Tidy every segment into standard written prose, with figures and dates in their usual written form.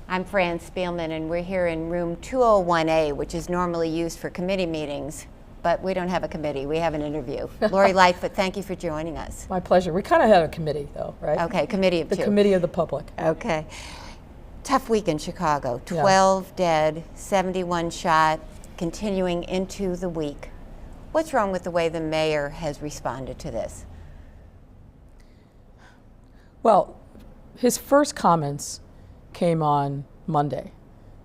I'm Fran Spielman, and we're here in room 201A, which is normally used for committee meetings, but we don't have a committee, we have an interview. Lori Lightfoot, thank you for joining us. My pleasure. We kind of had a committee though, right? Okay, committee of two. The committee of the public. Okay. Tough week in Chicago, 12 dead, 71 shot, continuing into the week. What's wrong with the way the mayor has responded to this? Well, his first comments came on Monday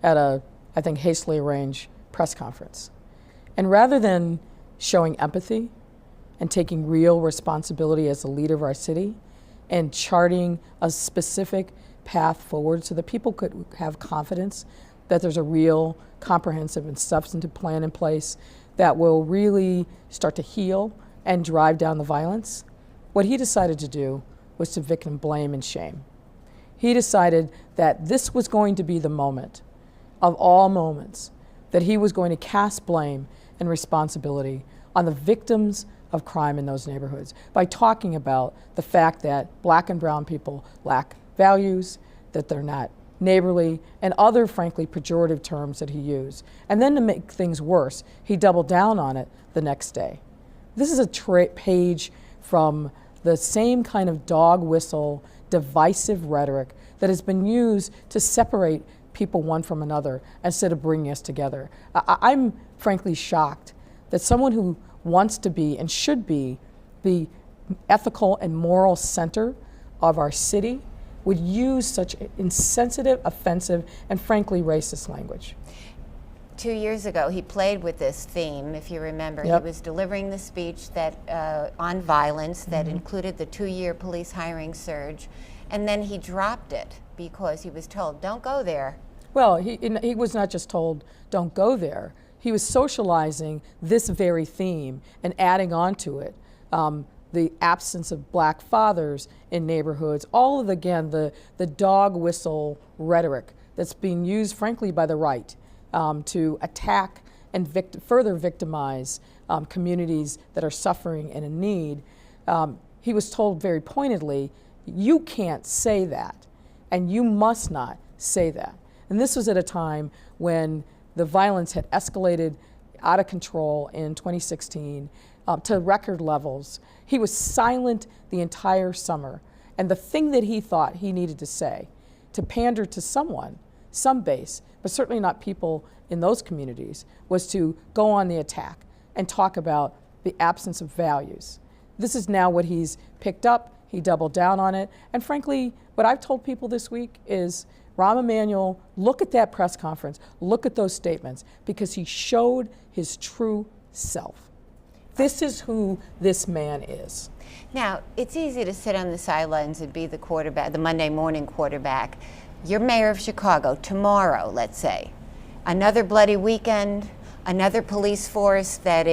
at a, I think, hastily arranged press conference. And rather than showing empathy and taking real responsibility as the leader of our city and charting a specific path forward so that people could have confidence that there's a real comprehensive and substantive plan in place that will really start to heal and drive down the violence, what he decided to do was to victim blame and shame. He decided that this was going to be the moment of all moments, that he was going to cast blame and responsibility on the victims of crime in those neighborhoods by talking about the fact that black and brown people lack values, that they're not neighborly, and other, frankly, pejorative terms that he used. And then to make things worse, he doubled down on it the next day. This is a page from the same kind of dog whistle, divisive rhetoric that has been used to separate people one from another instead of bringing us together. I'm frankly shocked that someone who wants to be and should be the ethical and moral center of our city would use such insensitive, offensive, and frankly racist language. 2 years ago, he played with this theme, if you remember. Yep. He was delivering the speech that on violence that included the 2-year police hiring surge, and then he dropped it because he was told, don't go there. Well, he was not just told, don't go there. He was socializing this very theme and adding on to it. The absence of black fathers in neighborhoods, all of, again, the dog whistle rhetoric that's being used, frankly, by the right to attack and further victimize communities that are suffering and in need. He was told very pointedly, you can't say that, and you must not say that. And this was at a time when the violence had escalated out of control in 2016 to record levels. He was silent the entire summer. And the thing that he thought he needed to say to pander to someone, some base, but certainly not people in those communities, was to go on the attack and talk about the absence of values. This is now what he's picked up. He doubled down on it. And frankly, what I've told people this week is, Rahm Emanuel, look at that press conference, look at those statements, because he showed his true self. This is who this man is. Now, it's easy to sit on the sidelines and be the quarterback, the Monday morning quarterback. You're mayor of Chicago tomorrow, let's say. Another bloody weekend, another police force that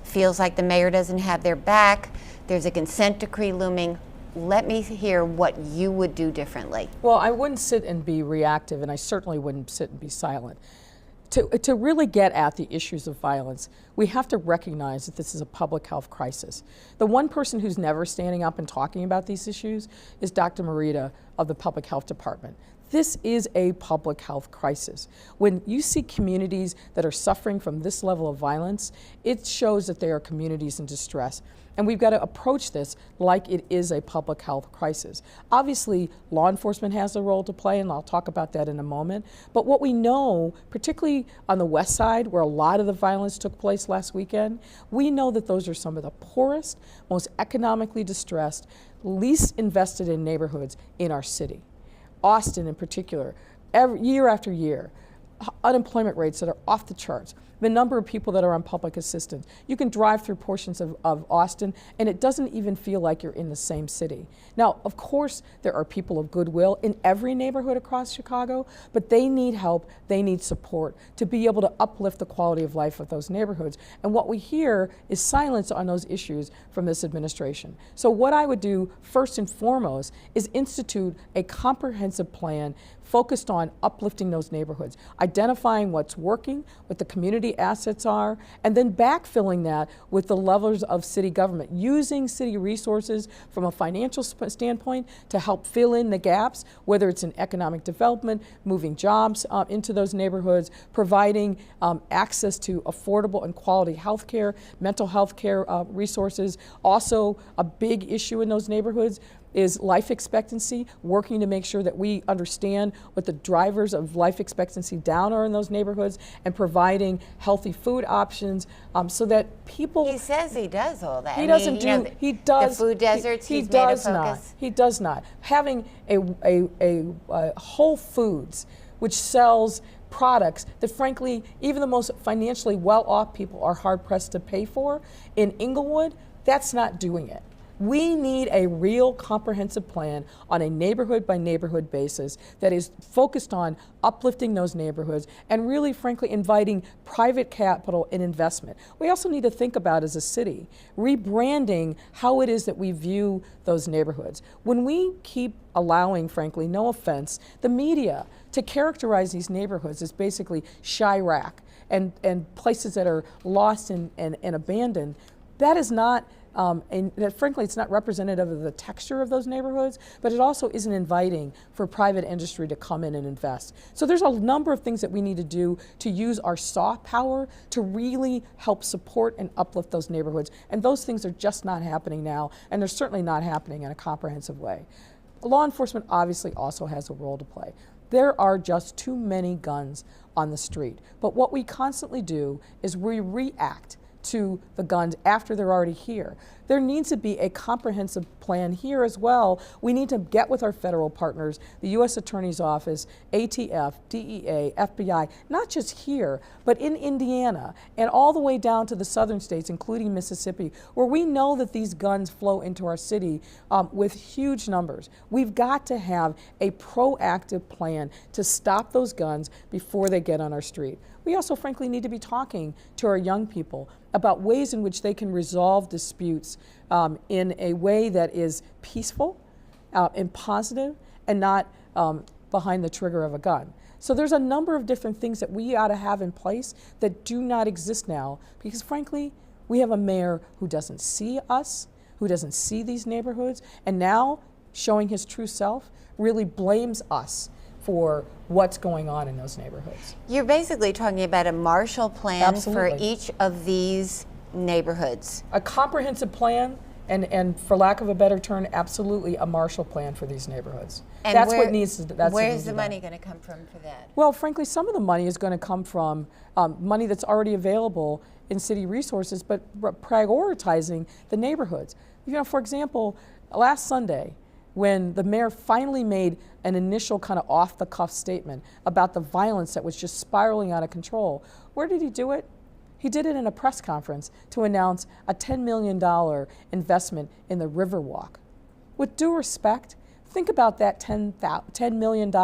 feels like the mayor doesn't have their back. There's a consent decree looming. Let me hear what you would do differently. Well, I wouldn't sit and be reactive, and I certainly wouldn't sit and be silent. To really get at the issues of violence, we have to recognize that this is a public health crisis. The one person who's never standing up and talking about these issues is Dr. Morita of the Public Health Department. This is a public health crisis. When you see communities that are suffering from this level of violence, it shows that they are communities in distress. And we've got to approach this like it is a public health crisis. Obviously, law enforcement has a role to play, and I'll talk about that in a moment. But what we know, particularly on the west side, where a lot of the violence took place last weekend, we know that those are some of the poorest, most economically distressed, least invested in neighborhoods in our city. Austin in particular, year after year, unemployment rates that are off the charts, the number of people that are on public assistance. You can drive through portions of Austin and it doesn't even feel like you're in the same city. Now, of course, there are people of goodwill in every neighborhood across Chicago, but they need help, they need support to be able to uplift the quality of life of those neighborhoods. And what we hear is silence on those issues from this administration. So what I would do first and foremost is institute a comprehensive plan focused on uplifting those neighborhoods, identifying what's working, what the community assets are, and then backfilling that with the levels of city government, using city resources from a financial standpoint to help fill in the gaps, whether it's in economic development, moving jobs into those neighborhoods, providing access to affordable and quality health care, mental health care resources. Also, a big issue in those neighborhoods is life expectancy, working to make sure that we understand what the drivers of life expectancy down are in those neighborhoods, and providing healthy food options so that people. He says he does all that. He doesn't do. He does. The food deserts. He he's made a does not. focus. He does not. Having a Whole Foods which sells products that, frankly, even the most financially well-off people are hard-pressed to pay for in Inglewood, that's not doing it. We need a real comprehensive plan on a neighborhood by neighborhood basis that is focused on uplifting those neighborhoods and really, frankly, inviting private capital and investment. We also need to think about, as a city, rebranding how it is that we view those neighborhoods. When we keep allowing, frankly, no offense, the media to characterize these neighborhoods as basically Chirac and places that are lost and abandoned, that is not and that, frankly, it's not representative of the texture of those neighborhoods, but it also isn't inviting for private industry to come in and invest. So there's a number of things that we need to do to use our soft power to really help support and uplift those neighborhoods. And those things are just not happening now, and they're certainly not happening in a comprehensive way. Law enforcement obviously also has a role to play. There are just too many guns on the street. But what we constantly do is we react to the guns after they're already here. There needs to be a comprehensive plan here as well. We need to get with our federal partners, the U.S. Attorney's Office, ATF, DEA, FBI, not just here, but in Indiana and all the way down to the southern states, including Mississippi, where we know that these guns flow into our city with huge numbers. We've got to have a proactive plan to stop those guns before they get on our street. We also, frankly, need to be talking to our young people about ways in which they can resolve disputes in a way that is peaceful and positive and not behind the trigger of a gun. So there's a number of different things that we ought to have in place that do not exist now because, frankly, we have a mayor who doesn't see us, who doesn't see these neighborhoods, and now, showing his true self, really blames us for what's going on in those neighborhoods. You're basically talking about a Marshall Plan Absolutely. for each of these neighborhoods. A comprehensive plan, and for lack of a better term, absolutely a Marshall Plan for these neighborhoods. And That's what needs to. That's where's the money going to come from for that? Well, frankly, some of the money is going to come from money that's already available in city resources, but prioritizing the neighborhoods. You know, for example, last Sunday, when the mayor finally made an initial kind of off-the-cuff statement about the violence that was just spiraling out of control, where did he do it? He did it in a press conference to announce a $10 million investment in the Riverwalk. With due respect, think about that $10 million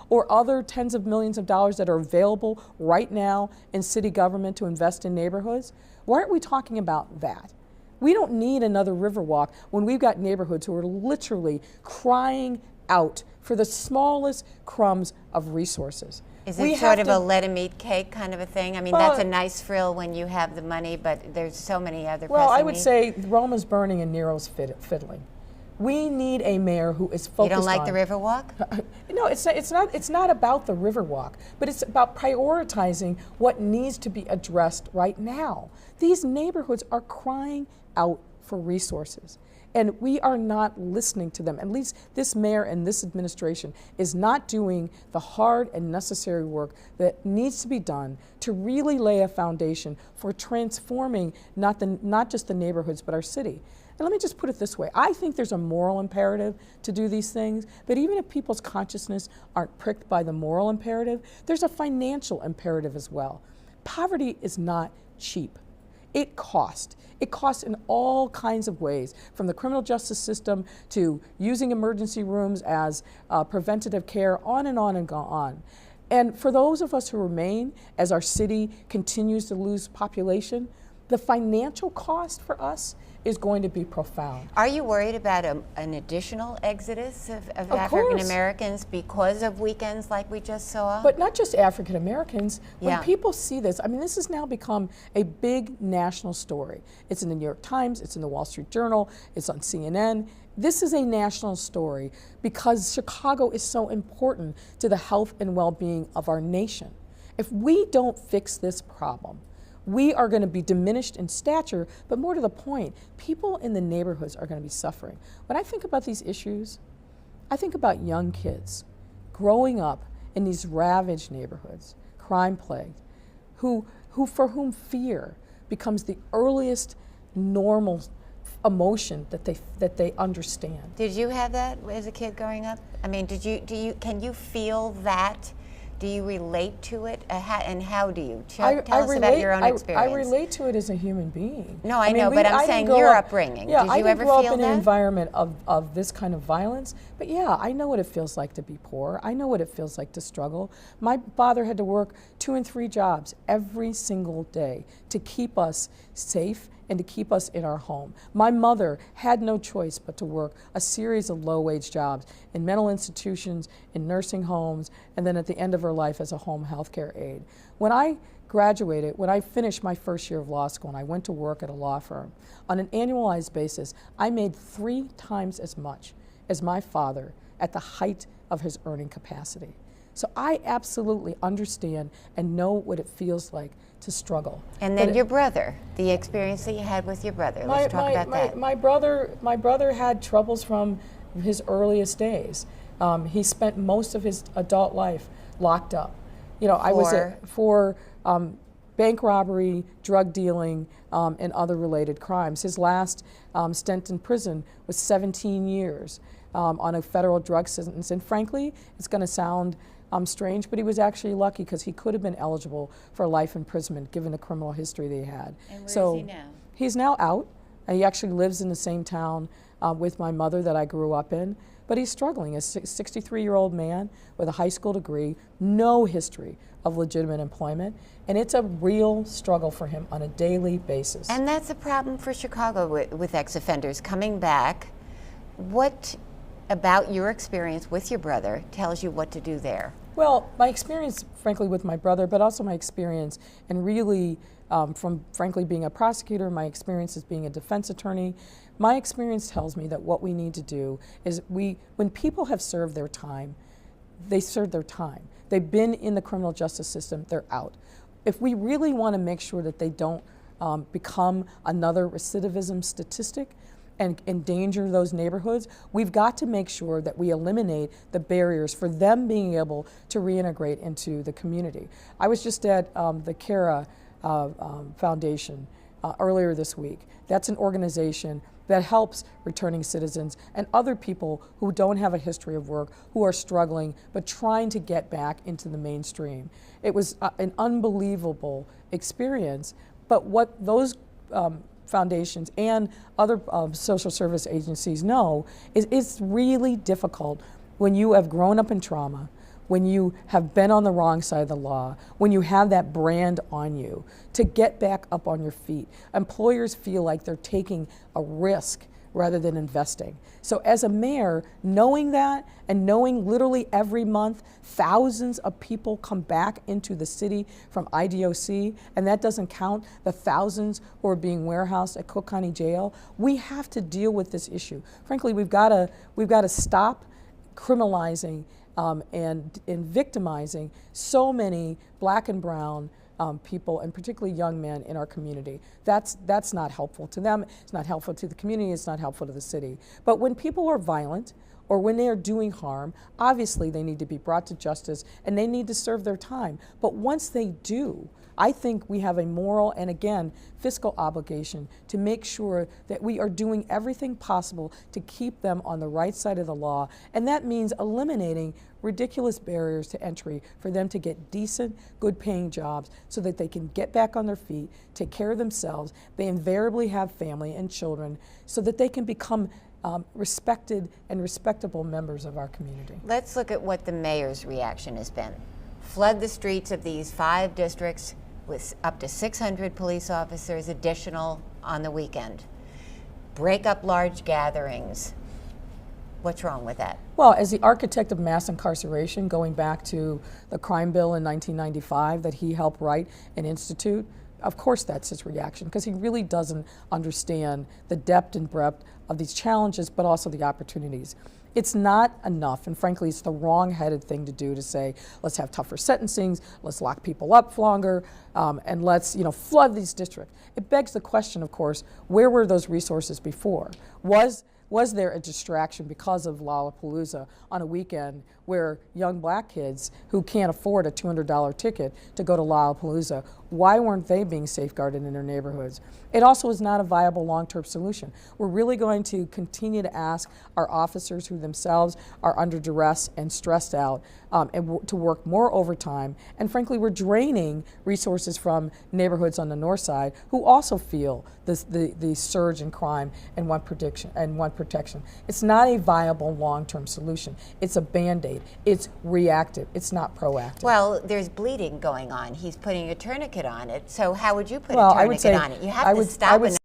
or other tens of millions of dollars that are available right now in city government to invest in neighborhoods. Why aren't we talking about that? We don't need another Riverwalk when we've got neighborhoods who are literally crying out for the smallest crumbs of resources. Is it sort of a let 'em eat cake kind of a thing? I mean, that's a nice frill when you have the money, but there's so many other Well, I would needs. say Rome is burning and Nero's fiddling. We need a mayor who is focused on... You don't like the Riverwalk? No, it's not about the Riverwalk, but it's about prioritizing what needs to be addressed right now. These neighborhoods are crying out for resources, and we are not listening to them. At least this mayor and this administration is not doing the hard and necessary work that needs to be done to really lay a foundation for transforming not just the neighborhoods, but our city. And let me just put it this way. I think there's a moral imperative to do these things, but even if people's consciousness aren't pricked by the moral imperative, there's a financial imperative as well. Poverty is not cheap. It costs. It costs in all kinds of ways, from the criminal justice system to using emergency rooms as preventative care, on and on and on. And for those of us who remain, as our city continues to lose population, the financial cost for us is going to be profound. Are you worried about an additional exodus of African course. Americans because of weekends like we just saw? But not just African Americans. When Yeah. people see this, I mean, this has now become a big national story. It's in the New York Times, it's in the Wall Street Journal, it's on CNN. This is a national story because Chicago is so important to the health and well-being of our nation. If we don't fix this problem, we are going to be diminished in stature, but more to the point, people in the neighborhoods are going to be suffering. When I think about these issues, I think about young kids growing up in these ravaged neighborhoods, crime-plagued, who for whom fear becomes the earliest normal emotion that they understand. Did you have that as a kid growing up? I mean, can you feel that? Do you relate to it? And how do you? Tell us about your own experience. I relate to it as a human being. No, I know, but I'm saying your upbringing. Yeah, Did I you didn't ever grow feel up in an that? environment of this kind of violence, but yeah, I know what it feels like to be poor. I know what it feels like to struggle. My father had to work 2 and 3 jobs every single day to keep us safe and to keep us in our home. My mother had no choice but to work a series of low-wage jobs in mental institutions, in nursing homes, and then at the end of her life as a home health care aide. When I graduated, when I finished my first year of law school and I went to work at a law firm, on an annualized basis, I made 3 times as much as my father at the height of his earning capacity. So I absolutely understand and know what it feels like to struggle. And then your brother, the experience that you had with your brother. Let's talk about that. My brother had troubles from his earliest days. He spent most of his adult life locked up. You know, I was for bank robbery, drug dealing, and other related crimes. His last stint in prison was 17 years on a federal drug sentence. And frankly, it's going to sound strange, but he was actually lucky because he could have been eligible for life imprisonment given the criminal history that he had. And where is he now? He's now out. He actually lives in the same town with my mother that I grew up in, but he's struggling. A 63-year-old man with a high school degree, no history of legitimate employment, and it's a real struggle for him on a daily basis. And that's a problem for Chicago with ex-offenders coming back. What about your experience with your brother tells you what to do there? Well, my experience, frankly, with my brother, but also my experience and really from, frankly, being a prosecutor, my experience as being a defense attorney, my experience tells me that what we need to do is when people have served their time, they serve their time. They've been in the criminal justice system, they're out. If we really want to make sure that they don't become another recidivism statistic, and endanger those neighborhoods, we've got to make sure that we eliminate the barriers for them being able to reintegrate into the community. I was just at the CARA Foundation earlier this week. That's an organization that helps returning citizens and other people who don't have a history of work, who are struggling, but trying to get back into the mainstream. It was an unbelievable experience, but what those foundations and other social service agencies know is it's really difficult when you have grown up in trauma, when you have been on the wrong side of the law, when you have that brand on you, to get back up on your feet. Employers feel like they're taking a risk rather than investing. So as a mayor, knowing that and knowing literally every month thousands of people come back into the city from IDOC, and that doesn't count the thousands who are being warehoused at Cook County Jail, we have to deal with this issue. Frankly, we've got to stop criminalizing and victimizing so many black and brown people, and particularly young men in our community. That's not helpful to them, it's not helpful to the community, it's not helpful to the city. But when people are violent, or when they are doing harm, obviously they need to be brought to justice and they need to serve their time. But once they do, I think we have a moral and, again, fiscal obligation to make sure that we are doing everything possible to keep them on the right side of the law. And that means eliminating ridiculous barriers to entry for them to get decent, good-paying jobs so that they can get back on their feet, take care of themselves. They invariably have family and children so that they can become respected and respectable members of our community. Let's look at what the mayor's reaction has been. Flood the streets of these 5 districts with up to 600 police officers additional on the weekend. break up large gatherings. What's wrong with that? Well, as the architect of mass incarceration, going back to the crime bill in 1995 that he helped write and institute, of course that's his reaction, because he really doesn't understand the depth and breadth of these challenges, but also the opportunities. It's not enough, and frankly, it's the wrong-headed thing to do to say, let's have tougher sentencings, let's lock people up longer, and let's flood these districts. It begs the question, of course, where were those resources before? Was there a distraction because of Lollapalooza on a weekend where young black kids who can't afford a $200 ticket to go to Lollapalooza, why weren't they being safeguarded in their neighborhoods? It also is not a viable long-term solution. We're really going to continue to ask our officers who themselves are under duress and stressed out to work more overtime. And frankly, we're draining resources from neighborhoods on the north side who also feel the surge in crime and want protection. It's not a viable long-term solution. It's a Band-Aid. It's reactive. It's not proactive. Well, there's bleeding going on. He's putting a tourniquet on it. So how would you put a tourniquet on it? You have to stop